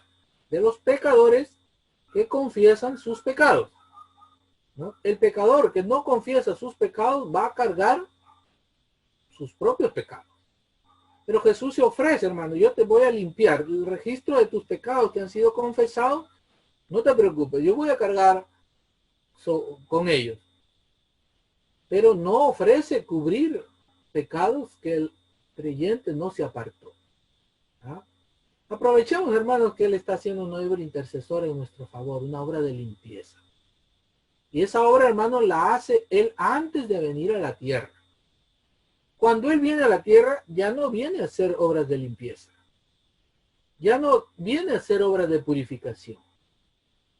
de los pecadores que confiesan sus pecados, ¿no? El pecador que no confiesa sus pecados va a cargar sus propios pecados. Pero Jesús se ofrece, hermano, yo te voy a limpiar el registro de tus pecados que han sido confesados. No te preocupes, yo voy a cargar con ellos, pero no ofrece cubrir pecados que el creyente no se apartó. ¿Ah? Aprovechemos, hermanos, que Él está haciendo una obra intercesora en nuestro favor, una obra de limpieza. Y esa obra, hermanos, la hace Él antes de venir a la tierra. Cuando Él viene a la tierra, ya no viene a hacer obras de limpieza. Ya no viene a hacer obras de purificación.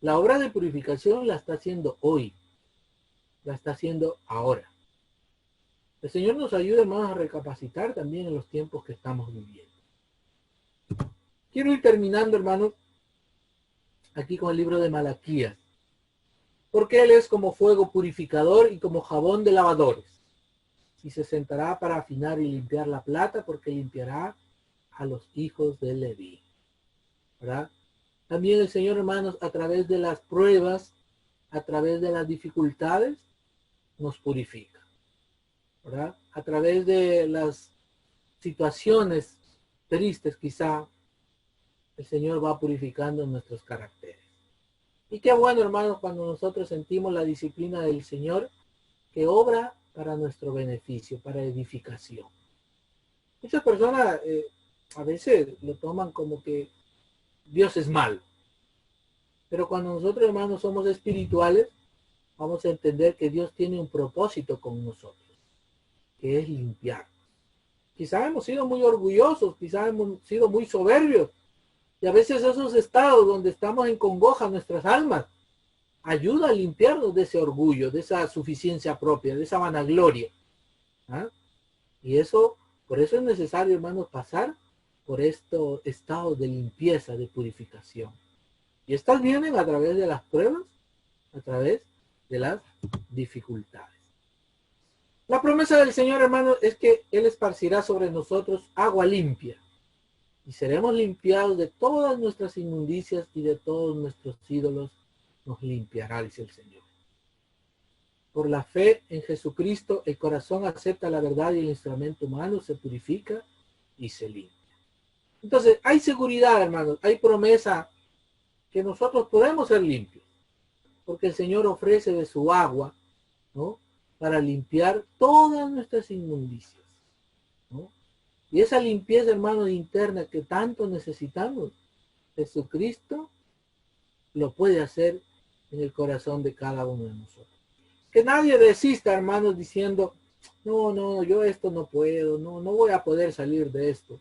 La obra de purificación la está haciendo hoy. La está haciendo ahora. El Señor nos ayuda, hermanos, a recapacitar también en los tiempos que estamos viviendo. Quiero ir terminando, hermanos, aquí con el libro de Malaquías. Porque Él es como fuego purificador y como jabón de lavadores. Y se sentará para afinar y limpiar la plata, porque limpiará a los hijos de Leví. ¿Verdad? También el Señor, hermanos, a través de las pruebas, a través de las dificultades, nos purifica. ¿Verdad? A través de las situaciones tristes, quizá, el Señor va purificando nuestros caracteres. Y qué bueno, hermanos, cuando nosotros sentimos la disciplina del Señor, que obra para nuestro beneficio, para edificación. Muchas personas a veces lo toman como que Dios es malo. Pero cuando nosotros, hermanos, somos espirituales, vamos a entender que Dios tiene un propósito con nosotros, que es limpiarnos. Quizá hemos sido muy orgullosos, quizá hemos sido muy soberbios, y a veces esos estados donde estamos en congoja nuestras almas, ayuda a limpiarnos de ese orgullo, de esa suficiencia propia, de esa vanagloria. ¿Ah? Y eso, por eso es necesario, hermanos, pasar por estos estados de limpieza, de purificación. Y estas vienen a través de las pruebas, a través de las dificultades. La promesa del Señor, hermanos, es que Él esparcirá sobre nosotros agua limpia. Y seremos limpiados de todas nuestras inmundicias y de todos nuestros ídolos nos limpiará, dice el Señor. Por la fe en Jesucristo, el corazón acepta la verdad y el instrumento humano se purifica y se limpia. Entonces, hay seguridad, hermanos, hay promesa que nosotros podemos ser limpios, porque el Señor ofrece de su agua, ¿no?, para limpiar todas nuestras inmundicias, ¿no? Y esa limpieza, hermanos, interna que tanto necesitamos, Jesucristo lo puede hacer en el corazón de cada uno de nosotros. Que nadie desista, hermanos, diciendo, no, yo esto no puedo, no voy a poder salir de esto,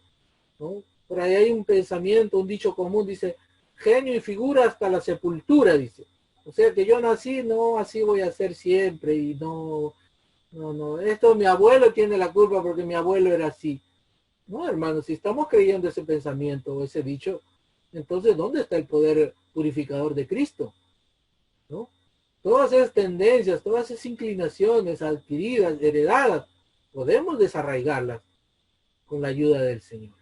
¿no? Por ahí hay un pensamiento, un dicho común, dice, genio y figura hasta la sepultura, dice. O sea que yo nací, no, así voy a ser siempre, y no, esto mi abuelo tiene la culpa porque mi abuelo era así. No, hermanos, si estamos creyendo ese pensamiento o ese dicho, entonces, ¿dónde está el poder purificador de Cristo? ¿No? Todas esas tendencias, todas esas inclinaciones adquiridas, heredadas, podemos desarraigarlas con la ayuda del Señor.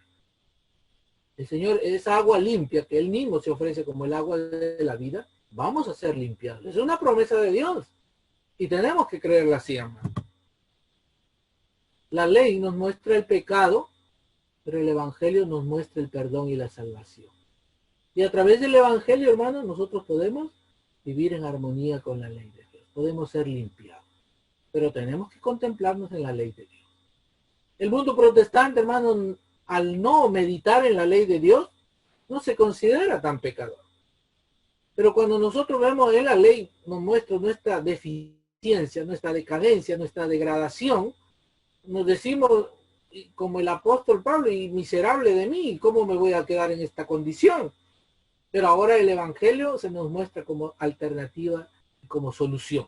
El Señor, esa agua limpia que Él mismo se ofrece como el agua de la vida, vamos a ser limpiados. Es una promesa de Dios y tenemos que creerla así, hermano. La ley nos muestra el pecado, pero el Evangelio nos muestra el perdón y la salvación. Y a través del Evangelio, hermanos, nosotros podemos vivir en armonía con la ley de Dios. Podemos ser limpiados. Pero tenemos que contemplarnos en la ley de Dios. El mundo protestante, hermanos, al no meditar en la ley de Dios, no se considera tan pecador. Pero cuando nosotros vemos en la ley, nos muestra nuestra deficiencia, nuestra decadencia, nuestra degradación, nos decimos, como el apóstol Pablo, y miserable de mí, ¿cómo me voy a quedar en esta condición? Pero ahora el Evangelio se nos muestra como alternativa y como solución.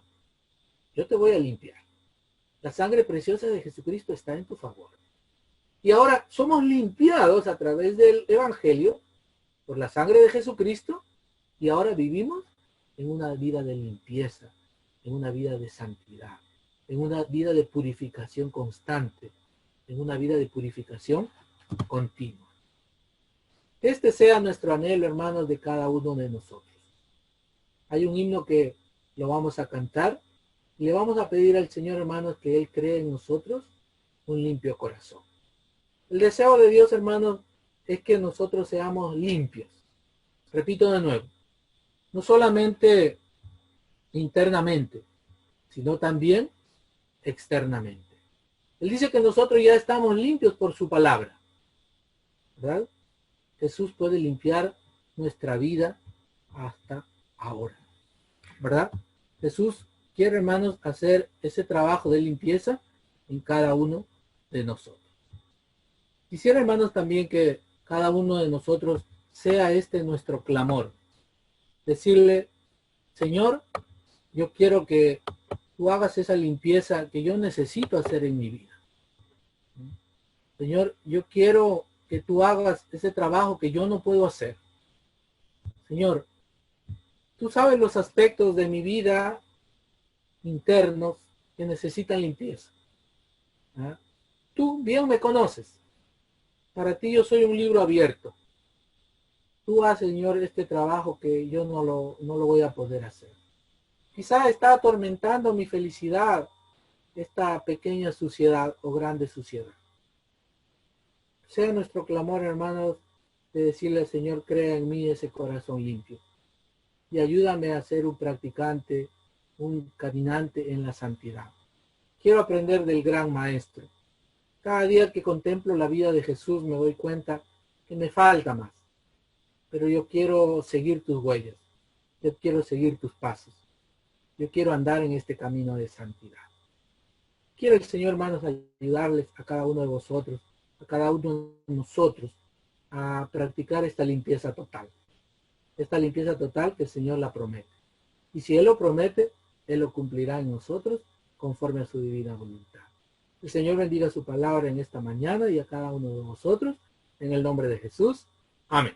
Yo te voy a limpiar. La sangre preciosa de Jesucristo está en tu favor. Y ahora somos limpiados a través del Evangelio por la sangre de Jesucristo y ahora vivimos en una vida de limpieza, en una vida de santidad, en una vida de purificación constante, en una vida de purificación continua. Que este sea nuestro anhelo, hermanos, de cada uno de nosotros. Hay un himno que lo vamos a cantar y le vamos a pedir al Señor, hermanos, que Él cree en nosotros un limpio corazón. El deseo de Dios, hermanos, es que nosotros seamos limpios. Repito de nuevo, no solamente internamente, sino también externamente. Él dice que nosotros ya estamos limpios por su palabra, ¿verdad? Jesús puede limpiar nuestra vida hasta ahora, ¿verdad? Jesús quiere, hermanos, hacer ese trabajo de limpieza en cada uno de nosotros. Quisiera, hermanos, también que cada uno de nosotros sea este nuestro clamor. Decirle, Señor, yo quiero que tú hagas esa limpieza que yo necesito hacer en mi vida. Señor, yo quiero que tú hagas ese trabajo que yo no puedo hacer. Señor, tú sabes los aspectos de mi vida internos que necesitan limpieza. ¿Ah? Tú bien me conoces. Para ti yo soy un libro abierto. Tú haz, Señor, este trabajo que yo no lo voy a poder hacer. Quizá está atormentando mi felicidad esta pequeña suciedad o grande suciedad. Sea nuestro clamor, hermanos, de decirle al Señor, crea en mí ese corazón limpio. Y ayúdame a ser un practicante, un caminante en la santidad. Quiero aprender del gran maestro. Cada día que contemplo la vida de Jesús me doy cuenta que me falta más. Pero yo quiero seguir tus huellas. Yo quiero seguir tus pasos. Yo quiero andar en este camino de santidad. Quiero el Señor, hermanos, ayudarles a cada uno de vosotros, a cada uno de nosotros, a practicar esta limpieza total. Esta limpieza total que el Señor la promete. Y si Él lo promete, Él lo cumplirá en nosotros conforme a su divina voluntad. El Señor bendiga su palabra en esta mañana y a cada uno de nosotros. En el nombre de Jesús. Amén.